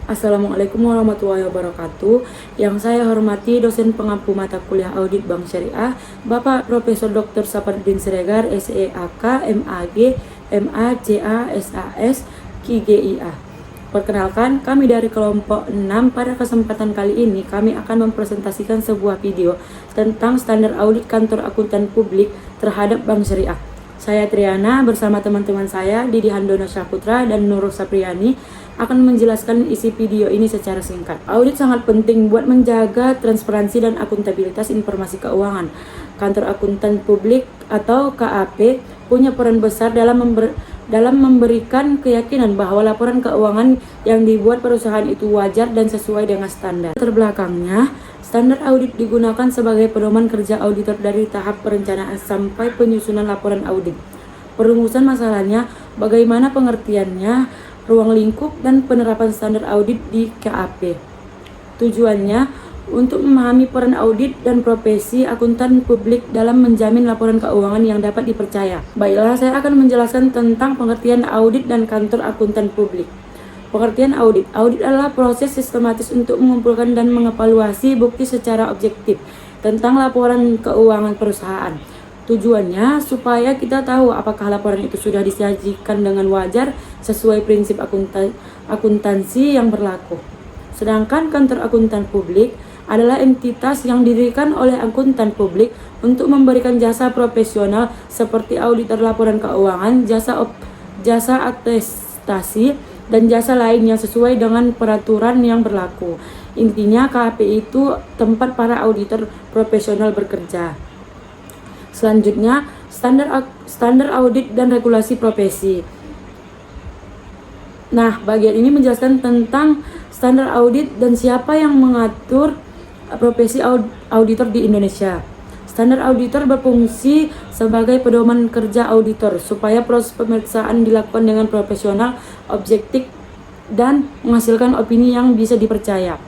Assalamualaikum warahmatullahi wabarakatuh. Yang saya hormati dosen pengampu mata kuliah Audit Bank Syariah, Bapak Profesor Dr. Saparudin Siregar, SEAK, MAG, MACA, SAS, KGIA. Perkenalkan, kami dari kelompok 6. Pada kesempatan kali ini kami akan mempresentasikan sebuah video tentang standar audit kantor akuntan publik terhadap Bank Syariah. Saya Triana bersama teman-teman saya Didi Handono Syahputra dan Nurul Sapriani akan menjelaskan isi video ini secara singkat. Audit sangat penting buat menjaga transparansi dan akuntabilitas informasi keuangan. Kantor Akuntan Publik atau KAP punya peran besar dalam memberikan keyakinan bahwa laporan keuangan yang dibuat perusahaan itu wajar dan sesuai dengan standar. Terbelakangnya, standar audit digunakan sebagai pedoman kerja auditor dari tahap perencanaan sampai penyusunan laporan audit. Perumusan masalahnya, bagaimana pengertiannya, ruang lingkup, dan penerapan standar audit di KAP. Tujuannya untuk memahami peran audit dan profesi akuntan publik dalam menjamin laporan keuangan yang dapat dipercaya. Baiklah, saya akan menjelaskan tentang pengertian audit dan kantor akuntan publik. Pengertian audit. Audit adalah proses sistematis untuk mengumpulkan dan mengevaluasi bukti secara objektif tentang laporan keuangan perusahaan. Tujuannya supaya kita tahu apakah laporan itu sudah disajikan dengan wajar sesuai prinsip akuntansi yang berlaku. Sedangkan kantor akuntan publik adalah entitas yang didirikan oleh akuntan publik untuk memberikan jasa profesional seperti auditor laporan keuangan, jasa atestasi, dan jasa lain yang sesuai dengan peraturan yang berlaku. Intinya KAP itu tempat para auditor profesional bekerja. Selanjutnya, standar audit dan regulasi profesi. Nah, bagian ini menjelaskan tentang standar audit dan siapa yang mengatur profesi auditor di Indonesia. Standar auditor berfungsi sebagai pedoman kerja auditor supaya proses pemeriksaan dilakukan dengan profesional, objektif, dan menghasilkan opini yang bisa dipercaya.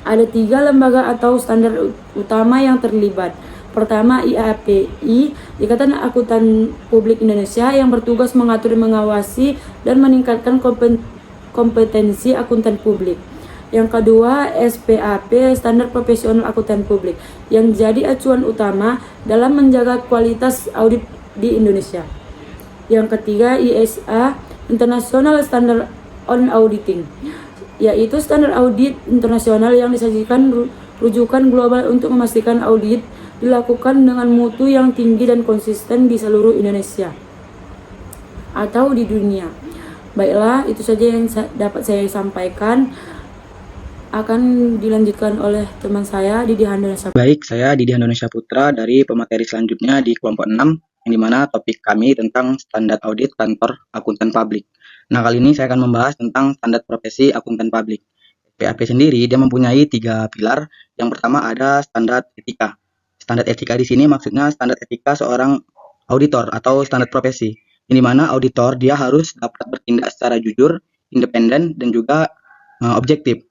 Ada 3 lembaga atau standar utama yang terlibat. Pertama, IAPI, Ikatan Akuntan Publik Indonesia, yang bertugas mengatur, mengawasi, dan meningkatkan kompetensi akuntan publik. Yang kedua, SPAP, Standar Profesional Akuntan Publik, yang jadi acuan utama dalam menjaga kualitas audit di Indonesia. Yang ketiga, ISA, International Standard on Auditing, yaitu standar audit internasional yang disajikan rujukan global untuk memastikan audit dilakukan dengan mutu yang tinggi dan konsisten di seluruh Indonesia atau di dunia. Baiklah, itu saja yang dapat saya sampaikan. Akan dilanjutkan oleh teman saya Didi Handono Syahputra. Baik, saya Didi Handono Syahputra dari pemateri selanjutnya di kelompok 6, yang dimana topik kami tentang standar audit kantor akuntan publik. Nah, kali ini saya akan membahas tentang standar profesi akuntan publik. PAP sendiri dia mempunyai 3 pilar. Yang pertama ada standar etika. Standar etika di sini maksudnya standar etika seorang auditor atau standar profesi. Ini mana auditor dia harus dapat bertindak secara jujur, independen, dan juga objektif.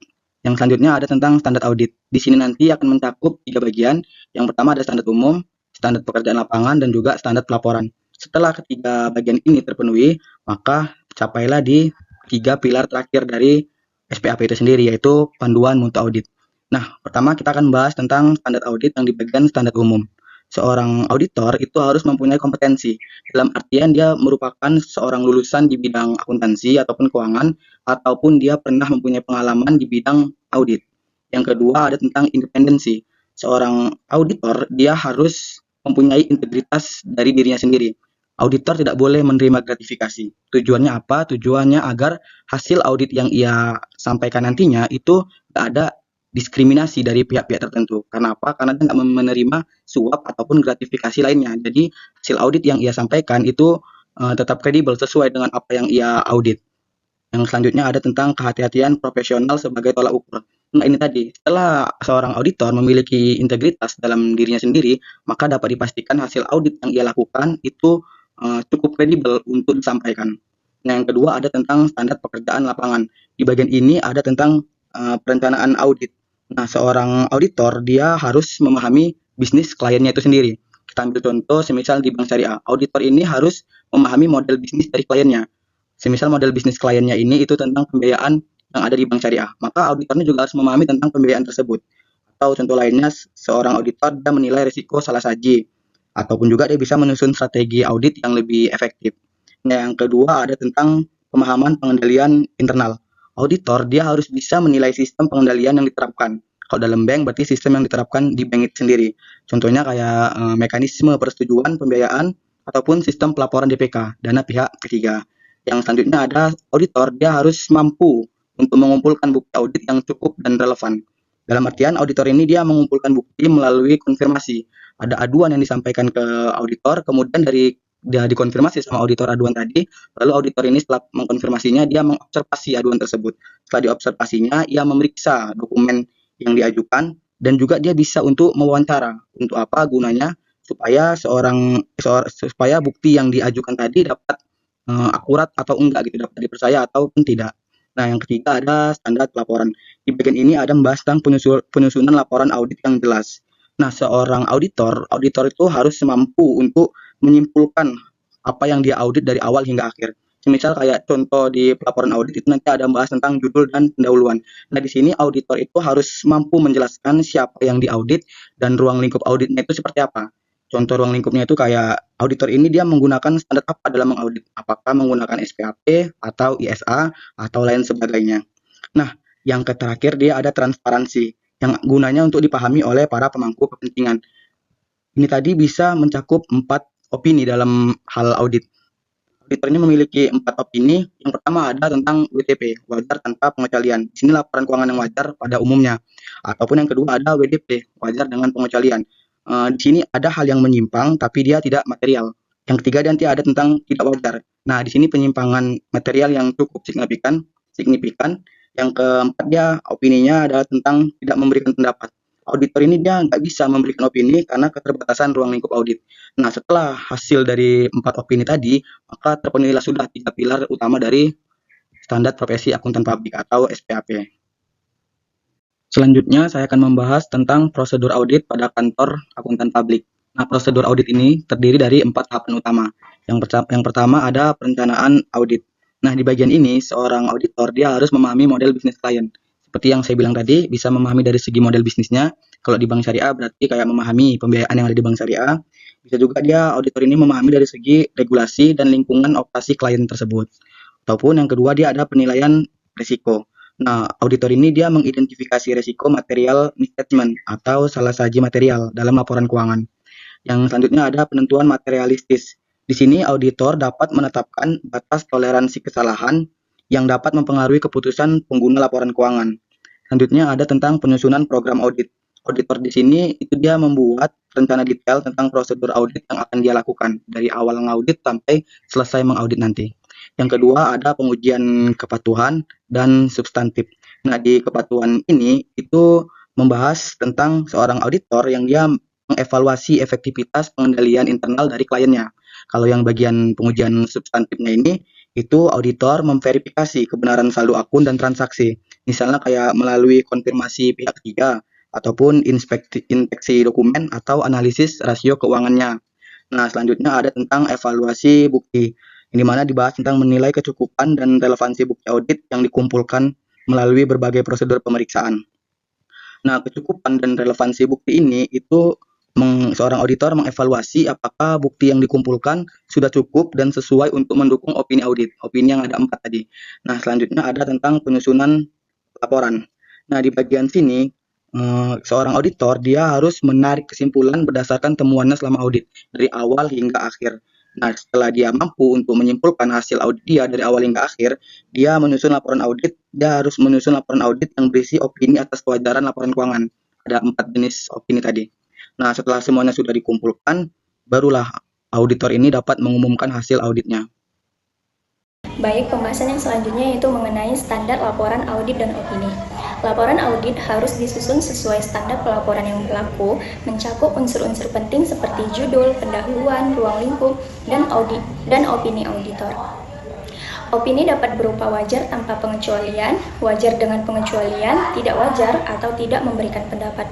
Yang selanjutnya ada tentang standar audit. Di sini nanti akan mencakup 3 bagian. Yang pertama ada standar umum, standar pekerjaan lapangan, dan juga standar pelaporan. Setelah ketiga bagian ini terpenuhi, maka capailah di 3 pilar terakhir dari SPAP itu sendiri, yaitu panduan mutu audit. Nah, pertama kita akan bahas tentang standar audit yang di bagian standar umum. Seorang auditor itu harus mempunyai kompetensi, dalam artian dia merupakan seorang lulusan di bidang akuntansi ataupun keuangan, ataupun dia pernah mempunyai pengalaman di bidang audit. Yang kedua ada tentang independensi. Seorang auditor dia harus mempunyai integritas dari dirinya sendiri. Auditor tidak boleh menerima gratifikasi. Tujuannya apa? Tujuannya agar hasil audit yang ia sampaikan nantinya itu tidak ada diskriminasi dari pihak-pihak tertentu. Karena apa? Karena dia tidak menerima suap ataupun gratifikasi lainnya. Jadi hasil audit yang ia sampaikan itu tetap kredibel sesuai dengan apa yang ia audit. Yang selanjutnya ada tentang kehati-hatian profesional sebagai tolak ukur. Nah, ini tadi, setelah seorang auditor memiliki integritas dalam dirinya sendiri, maka dapat dipastikan hasil audit yang ia lakukan itu cukup kredibel untuk disampaikan. Nah, yang kedua ada tentang standar pekerjaan lapangan. Di bagian ini ada tentang perencanaan audit. Nah, seorang auditor dia harus memahami bisnis kliennya itu sendiri. Kita ambil contoh, semisal di Bank Syariah, auditor ini harus memahami model bisnis dari kliennya. Semisal model bisnis kliennya ini itu tentang pembiayaan yang ada di bank syariah. Maka auditornya juga harus memahami tentang pembiayaan tersebut. Atau contoh lainnya, seorang auditor dia menilai risiko salah saji, ataupun juga dia bisa menyusun strategi audit yang lebih efektif. Nah, yang kedua ada tentang pemahaman pengendalian internal. Auditor dia harus bisa menilai sistem pengendalian yang diterapkan. Kalau dalam bank berarti sistem yang diterapkan di bank itu sendiri. Contohnya kayak mekanisme persetujuan pembiayaan ataupun sistem pelaporan DPK, dana pihak ketiga. Yang selanjutnya ada auditor dia harus mampu untuk mengumpulkan bukti audit yang cukup dan relevan. Dalam artian auditor ini dia mengumpulkan bukti melalui konfirmasi. Ada aduan yang disampaikan ke auditor, kemudian dari dia dikonfirmasi sama auditor aduan tadi, lalu auditor ini setelah mengkonfirmasinya dia mengobservasi aduan tersebut. Setelah diobservasinya, ia memeriksa dokumen yang diajukan dan juga dia bisa untuk mewawancara. Untuk apa gunanya? Supaya bukti yang diajukan tadi dapat akurat atau enggak gitu, dapat dipercaya ataupun tidak. Nah, yang ketiga ada standar pelaporan. Di bagian ini ada membahas tentang penyusunan laporan audit yang jelas. Nah, seorang auditor itu harus mampu untuk menyimpulkan apa yang dia audit dari awal hingga akhir. Misal kayak contoh di pelaporan audit itu nanti ada membahas tentang judul dan pendahuluan. Nah, di sini auditor itu harus mampu menjelaskan siapa yang diaudit dan ruang lingkup auditnya itu seperti apa. Contoh ruang lingkupnya itu kayak auditor ini dia menggunakan standar apa dalam mengaudit? Apakah menggunakan SPAP atau ISA atau lain sebagainya. Nah, yang terakhir dia ada transparansi yang gunanya untuk dipahami oleh para pemangku kepentingan. Ini tadi bisa mencakup 4 opini dalam hal audit. Auditor ini memiliki 4 opini. Yang pertama ada tentang WTP, wajar tanpa pengecualian. Di sini laporan keuangan yang wajar pada umumnya. Ataupun yang kedua ada WDP, wajar dengan pengecualian. Di sini ada hal yang menyimpang tapi dia tidak material. Yang ketiga nanti ada tentang tidak wajar. Nah, di sini penyimpangan material yang cukup signifikan. Yang keempat dia opininya adalah tentang tidak memberikan pendapat. Auditor ini dia nggak bisa memberikan opini karena keterbatasan ruang lingkup audit. Nah, setelah hasil dari 4 opini tadi, maka terpenuhilah sudah 3 pilar utama dari standar profesi akuntan publik atau SPAP. Selanjutnya saya akan membahas tentang prosedur audit pada kantor akuntan publik. Nah, prosedur audit ini terdiri dari 4 tahapan utama. Yang pertama ada perencanaan audit. Nah, di bagian ini seorang auditor dia harus memahami model bisnis klien. Seperti yang saya bilang tadi, bisa memahami dari segi model bisnisnya. Kalau di bank syariah berarti kayak memahami pembiayaan yang ada di bank syariah. Bisa juga dia auditor ini memahami dari segi regulasi dan lingkungan operasi klien tersebut. Ataupun yang kedua dia ada penilaian risiko. Nah, auditor ini dia mengidentifikasi risiko material misstatement atau salah saji material dalam laporan keuangan. Yang selanjutnya ada penentuan materialistis. Di sini auditor dapat menetapkan batas toleransi kesalahan yang dapat mempengaruhi keputusan pengguna laporan keuangan. Selanjutnya ada tentang penyusunan program audit. Auditor di sini itu dia membuat rencana detail tentang prosedur audit yang akan dia lakukan dari awal mengaudit sampai selesai mengaudit nanti. Yang kedua ada pengujian kepatuhan dan substantif. Nah, di kepatuhan ini itu membahas tentang seorang auditor yang dia mengevaluasi efektivitas pengendalian internal dari kliennya. Kalau yang bagian pengujian substantifnya ini itu auditor memverifikasi kebenaran saldo akun dan transaksi. Misalnya kayak melalui konfirmasi pihak ketiga ataupun inspeksi dokumen atau analisis rasio keuangannya. Nah, selanjutnya ada tentang evaluasi bukti, yang dimana dibahas tentang menilai kecukupan dan relevansi bukti audit yang dikumpulkan melalui berbagai prosedur pemeriksaan. Nah, kecukupan dan relevansi bukti ini itu seorang auditor mengevaluasi apakah bukti yang dikumpulkan sudah cukup dan sesuai untuk mendukung opini audit. Opini yang ada 4 tadi. Nah, selanjutnya ada tentang penyusunan laporan. Nah, di bagian sini seorang auditor dia harus menarik kesimpulan berdasarkan temuannya selama audit dari awal hingga akhir. Nah, setelah dia mampu untuk menyimpulkan hasil audit dia dari awal hingga akhir, dia menyusun laporan audit. Dia harus menyusun laporan audit yang berisi opini atas kewajaran laporan keuangan. Ada 4 jenis opini tadi. Nah, setelah semuanya sudah dikumpulkan, barulah auditor ini dapat mengumumkan hasil auditnya. Baik, pembahasan yang selanjutnya yaitu mengenai standar laporan audit dan opini. Laporan audit harus disusun sesuai standar pelaporan yang berlaku, mencakup unsur-unsur penting seperti judul, pendahuluan, ruang lingkup, dan opini auditor. Opini dapat berupa wajar tanpa pengecualian, wajar dengan pengecualian, tidak wajar, atau tidak memberikan pendapat.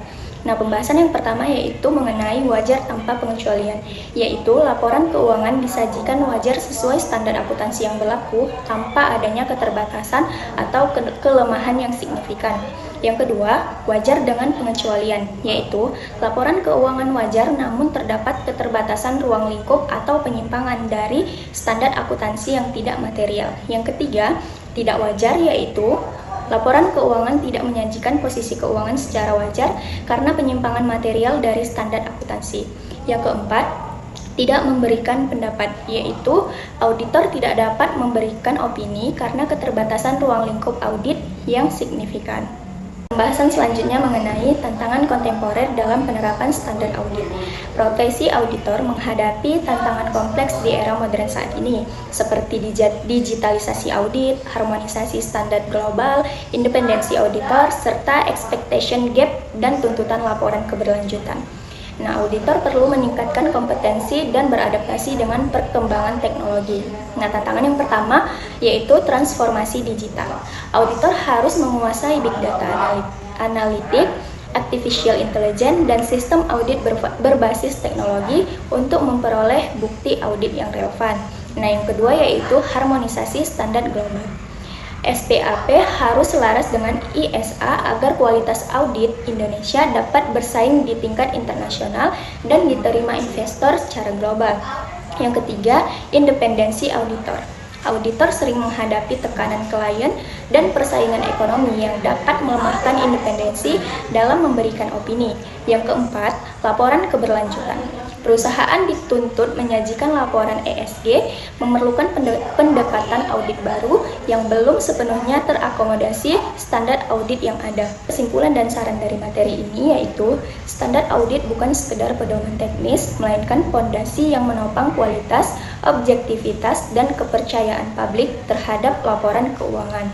Nah, pembahasan yang pertama yaitu mengenai wajar tanpa pengecualian, yaitu laporan keuangan disajikan wajar sesuai standar akuntansi yang berlaku tanpa adanya keterbatasan atau kelemahan yang signifikan. Yang kedua, wajar dengan pengecualian, yaitu laporan keuangan wajar namun terdapat keterbatasan ruang lingkup atau penyimpangan dari standar akuntansi yang tidak material. Yang ketiga, tidak wajar, yaitu laporan keuangan tidak menyajikan posisi keuangan secara wajar karena penyimpangan material dari standar akuntansi. Yang keempat, tidak memberikan pendapat, yaitu auditor tidak dapat memberikan opini karena keterbatasan ruang lingkup audit yang signifikan. Pembahasan selanjutnya mengenai tantangan kontemporer dalam penerapan standar audit. Profesi auditor menghadapi tantangan kompleks di era modern saat ini, seperti digitalisasi audit, harmonisasi standar global, independensi auditor, serta expectation gap dan tuntutan laporan keberlanjutan. Nah, auditor perlu meningkatkan kompetensi dan beradaptasi dengan perkembangan teknologi. Nah, tantangan yang pertama yaitu transformasi digital. Auditor harus menguasai big data analitik, artificial intelligence, dan sistem audit berbasis teknologi untuk memperoleh bukti audit yang relevan. Nah, yang kedua yaitu harmonisasi standar global. SPAP harus selaras dengan ISA agar kualitas audit Indonesia dapat bersaing di tingkat internasional dan diterima investor secara global. Yang ketiga, independensi auditor. Auditor sering menghadapi tekanan klien dan persaingan ekonomi yang dapat melemahkan independensi dalam memberikan opini. Yang keempat, laporan keberlanjutan. Perusahaan dituntut menyajikan laporan ESG, memerlukan pendekatan audit baru yang belum sepenuhnya terakomodasi standar audit yang ada. Kesimpulan dan saran dari materi ini yaitu, standar audit bukan sekedar pedoman teknis, melainkan fondasi yang menopang kualitas, objektivitas, dan kepercayaan publik terhadap laporan keuangan.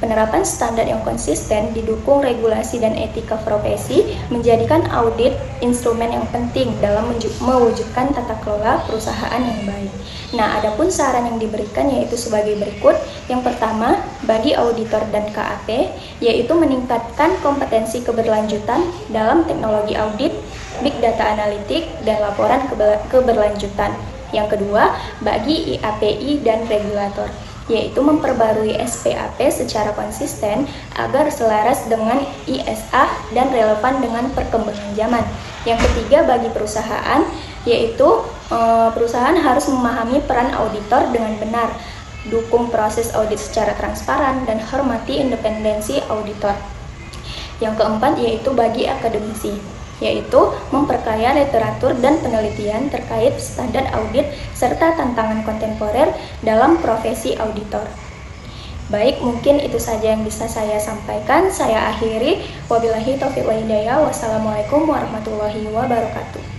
Penerapan standar yang konsisten didukung regulasi dan etika profesi menjadikan audit instrumen yang penting dalam mewujudkan tata kelola perusahaan yang baik. Nah, adapun saran yang diberikan yaitu sebagai berikut. Yang pertama, bagi auditor dan KAP, yaitu meningkatkan kompetensi keberlanjutan dalam teknologi audit, big data analitik, dan laporan keberlanjutan. Yang kedua, bagi IAPI dan regulator, yaitu memperbarui SPAP secara konsisten agar selaras dengan ISA dan relevan dengan perkembangan zaman. Yang ketiga, bagi perusahaan, yaitu perusahaan harus memahami peran auditor dengan benar, dukung proses audit secara transparan, dan hormati independensi auditor. Yang keempat, yaitu bagi akademisi, yaitu memperkaya literatur dan penelitian terkait standar audit serta tantangan kontemporer dalam profesi auditor. Baik, mungkin itu saja yang bisa saya sampaikan. Saya akhiri. Wabillahi taufiq wal hidayah. Wassalamualaikum warahmatullahi wabarakatuh.